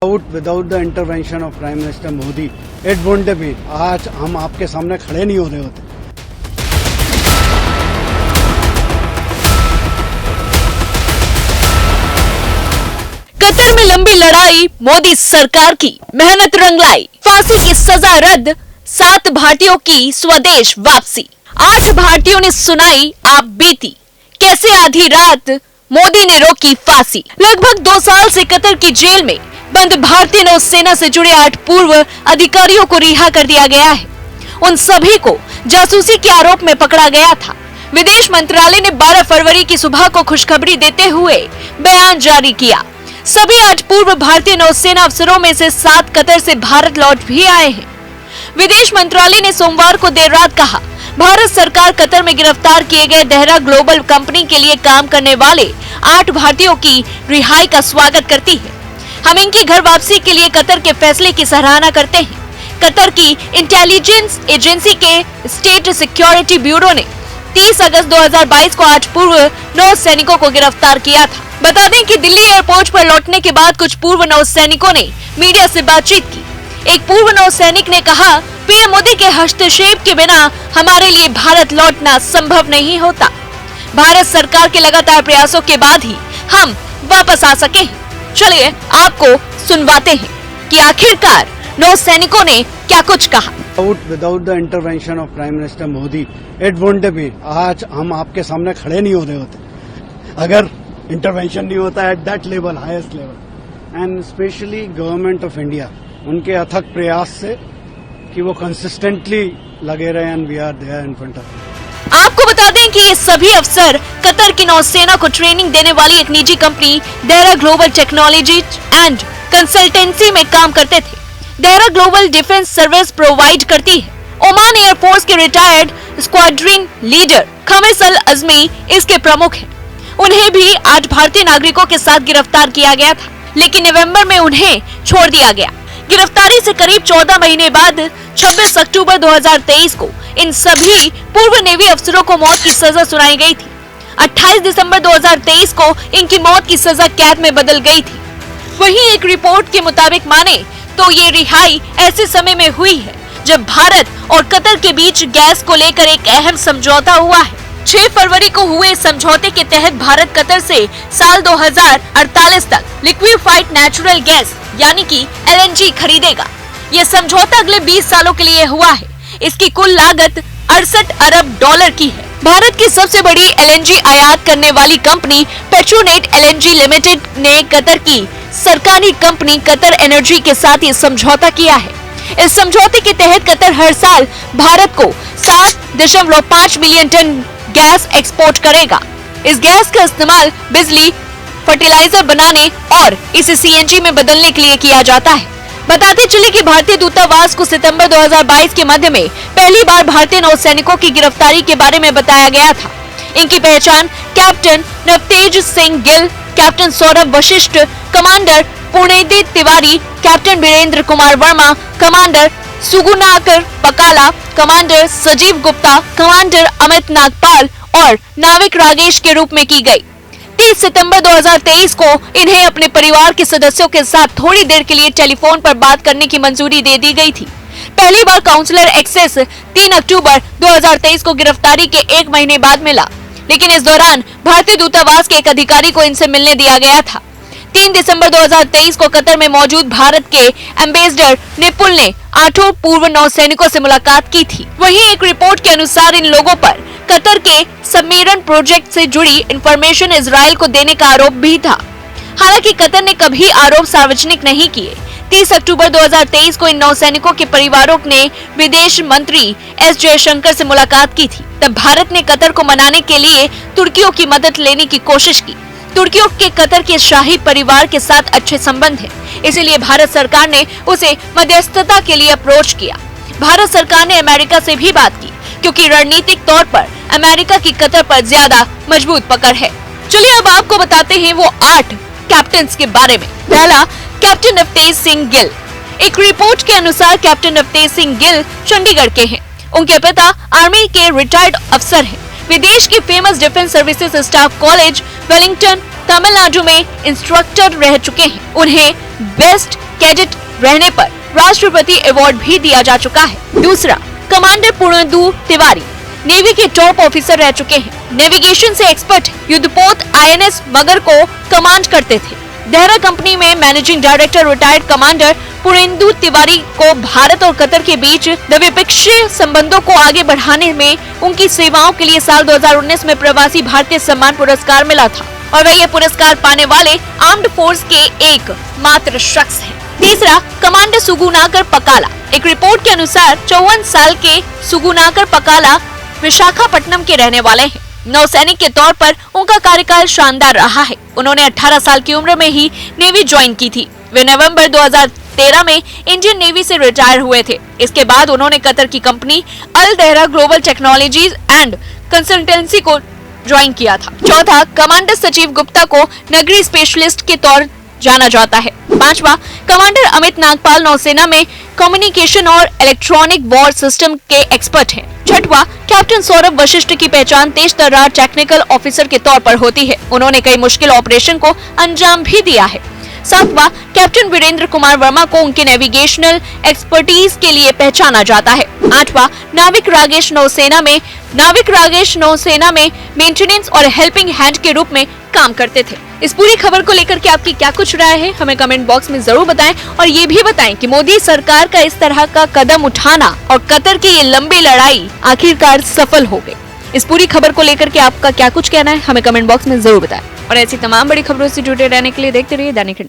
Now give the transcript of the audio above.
Without the intervention of Prime Minister Modi, it wouldn't have been. आज हम आपके सामने खड़े नहीं हो रहे होते। कतर में लंबी लड़ाई, मोदी सरकार की मेहनत रंग लाई, फांसी की सजा रद्द, 7 भारतीयों की स्वदेश वापसी। 8 भारतीयों ने सुनाई आप बीती, कैसे आधी रात मोदी ने रोकी फांसी। लगभग 2 साल से कतर की जेल में बंद भारतीय नौसेना से जुड़े 8 पूर्व अधिकारियों को रिहा कर दिया गया है। उन सभी को जासूसी के आरोप में पकड़ा गया था। विदेश मंत्रालय ने 12 फरवरी की सुबह को खुशखबरी देते हुए बयान जारी किया। सभी 8 पूर्व भारतीय नौसेना अफसरों में से 7 कतर से भारत लौट भी आए हैं। विदेश मंत्रालय ने सोमवार को देर रात कहा, भारत सरकार कतर में गिरफ्तार किए गए देहरा ग्लोबल कंपनी के लिए काम करने वाले 8 भारतीयों की रिहाई का स्वागत करती है। हम इनकी घर वापसी के लिए कतर के फैसले की सराहना करते हैं। कतर की इंटेलिजेंस एजेंसी के स्टेट सिक्योरिटी ब्यूरो ने 30 अगस्त 2022 को 8 पूर्व नौसैनिकों को गिरफ्तार किया था। बता दें कि दिल्ली एयरपोर्ट पर लौटने के बाद कुछ पूर्व नौसैनिकों ने मीडिया से बातचीत की। एक पूर्व नौसैनिक ने कहा, पीएम मोदी के हस्तक्षेप के बिना हमारे लिए भारत लौटना संभव नहीं होता। भारत सरकार के लगातार प्रयासों के बाद ही हम वापस आ सके हैं। चलिए आपको सुनवाते हैं कि आखिरकार नौसैनिकों ने क्या कुछ कहा। Without the intervention of Prime Minister Modi, it wouldn't have been. आज हम आपके सामने खड़े नहीं हो रहे होते अगर इंटरवेंशन नहीं होता at that level, highest level. And specially government of India, उनके अथक प्रयास से कि वो कंसिस्टेंटली लगे रहे and we are there in front of. आपको बता दें कि ये सभी अफसर कतर की नौसेना को ट्रेनिंग देने वाली एक निजी company Dehra global technology and consultancy में काम करते थे। Dehra global defence service provide करती है। ओमान एयरफोर्स के रिटायर्ड स्क्वाड्रन लीडर खमीस अल अजमी इसके प्रमुख हैं। उन्हें भी 8 भारतीय नागरिकों के साथ गिरफ्तार किया गया था, लेकिन नवंबर में उन्हें छोड़ दिया गया। गिरफ्तारी से करीब 14 महीने बाद 26 अक्टूबर 2023 को इन सभी पूर्व नेवी अफसरों को मौत की सजा सुनाई गई थी। 28 दिसंबर 2023 को इनकी मौत की सजा कैद में बदल गई थी। वहीं एक रिपोर्ट के मुताबिक माने तो ये रिहाई ऐसे समय में हुई है जब भारत और कतर के बीच गैस को लेकर एक अहम समझौता हुआ है। 6 फरवरी को हुए समझौते के तहत भारत कतर से साल 2048 तक लिक्विफाइड नेचुरल गैस यानी कि LNG खरीदेगा। ये समझौता अगले 20 सालों के लिए हुआ है। इसकी कुल लागत 68 अरब डॉलर की है। भारत की सबसे बड़ी LNG आयात करने वाली कंपनी पेट्रोनेट LNG लिमिटेड ने कतर की सरकारी कंपनी कतर एनर्जी के साथ ये समझौता किया है। इस समझौते के तहत कतर हर साल भारत को 7.5 मिलियन टन गैस एक्सपोर्ट करेगा। इस गैस का इस्तेमाल बिजली, फर्टिलाइजर बनाने और इसे CNG में बदलने के लिए किया जाता है। बताते चले कि भारतीय दूतावास को सितंबर 2022 के मध्य में पहली बार भारतीय नौसैनिकों की गिरफ्तारी के बारे में बताया गया था। इनकी पहचान captain Navtej Singh Gill, captain Saurabh Vashishtha, commander Purnendu Tiwari, captain Virendra Kumar Verma, commander Sugunakar Pakala, commander सजीव गुप्ता, कमांडर अमित नागपाल और नाविक रागेश के रूप में की गई। 30 सितंबर 2023 को इन्हें अपने परिवार के सदस्यों के साथ थोड़ी देर के लिए टेलीफोन पर बात करने की मंजूरी दे दी गई थी। पहली बार काउंसलर एक्सेस 3 अक्टूबर 2023 को गिरफ्तारी के 1 महीने बाद मिला, लेकिन इस दौरान भारतीय दूतावास के एक अधिकारी को इनसे मिलने दिया गया था। 3 दिसंबर 2023 को कतर में मौजूद भारत के एम्बेसडर निपुल ने 8 पूर्व नौसैनिकों से मुलाकात की थी। वहीं एक रिपोर्ट के अनुसार इन लोगों पर कतर के सबमरीन प्रोजेक्ट से जुड़ी इंफॉर्मेशन इजराइल को देने का आरोप भी था। हालांकि कतर ने कभी आरोप सार्वजनिक नहीं किए। 30 अक्टूबर 2023 को इन नौसैनिकों के परिवारों ने विदेश मंत्री एस जयशंकर से मुलाकात की थी। तब भारत ने कतर को मनाने के लिए तुर्कियों की मदद लेने की कोशिश की। तुर्कियों के कतर के शाही परिवार के साथ अच्छे संबंध हैं, इसलिए भारत सरकार ने उसे मध्यस्थता के लिए अप्रोच किया। भारत सरकार ने अमेरिका से भी बात की, क्योंकि रणनीतिक तौर पर अमेरिका की कतर पर ज्यादा मजबूत पकड़ है। चलिए अब आपको बताते हैं वो 8 कैप्टन के बारे में। पहला, कैप्टन नवतेज सिंह गिल। एक रिपोर्ट के अनुसार कैप्टन नवतेज सिंह गिल चंडीगढ़ के हैं। उनके पिता आर्मी के रिटायर्ड अफसर हैं। विदेश की famous defence services staff college Wellington Tamil Nadu में इंस्ट्रक्टर रह चुके हैं। उन्हें बेस्ट कैडेट रहने पर राष्ट्रपति अवार्ड भी दिया जा चुका है। दूसरा, कमांडर पूर्णेंदु तिवारी नेवी के टॉप ऑफिसर रह चुके हैं। नेविगेशन से एक्सपर्ट युद्धपोत INS मगर को कमांड करते थे। देहरा कंपनी में managing director retired commander Purnendu Tiwari को भारत और कतर के बीच द्विपक्षीय संबंधों को आगे बढ़ाने में उनकी सेवाओं के लिए साल 2019 में प्रवासी भारतीय सम्मान पुरस्कार मिला था और वे ये पुरस्कार पाने वाले आर्म्ड फोर्स के एक मात्र शख्स हैं। तीसरा, कमांडर सुगुनाकर पकाला। एक रिपोर्ट के अनुसार 54 साल के सुगुनाकर पकाला विशाखापट्टनम के रहने वाले हैं। नौसैनिक के तौर पर उनका कार्यकाल शानदार रहा है। उन्होंने 18 साल की उम्र में ही नेवी ज्वाइन की थी। वे नवंबर 2013 में इंडियन नेवी से रिटायर हुए थे। इसके बाद उन्होंने कतर की company Al Dahra global technologies and consultancy को ज्वाइन किया था। चौथा, कमांडर सचिव गुप्ता को नगरी स्पेशलिस्ट के तौर जाना जाता है। पांचवा, कमांडर अमित नागपाल नौसेना में कम्युनिकेशन और इलेक्ट्रॉनिक वॉर सिस्टम के एक्सपर्ट हैं। छठवां, कैप्टन सौरभ वशिष्ठ की पहचान तेज तर्रार टेक्निकल ऑफिसर के तौर पर होती है। उन्होंने कई मुश्किल ऑपरेशन को अंजाम भी दिया है। सातवां, कैप्टन वीरेंद्र कुमार वर्मा को उनके नेविगेशनल एक्सपर्टीज के लिए पहचाना जाता है। आठवां, नाविक रागेश नौसेना में मेंटेनेंस और हेल्पिंग हैंड के रूप में काम करते थे। इस पूरी खबर को लेकर के आपकी क्या कुछ राय है, हमें कमेंट बॉक्स में जरूर बताएं और ये भी बताएं कि मोदी सरकार का इस तरह का कदम उठाना और कतर की ये लंबी लड़ाई आखिरकार सफल हो गई। इस पूरी खबर को लेकर के आपका क्या कुछ कहना है, हमें कमेंट बॉक्स में जरूर बताएं और ऐसी तमाम बड़ी खबरों से जुड़े रहने के लिए देखते रहिए दैनिक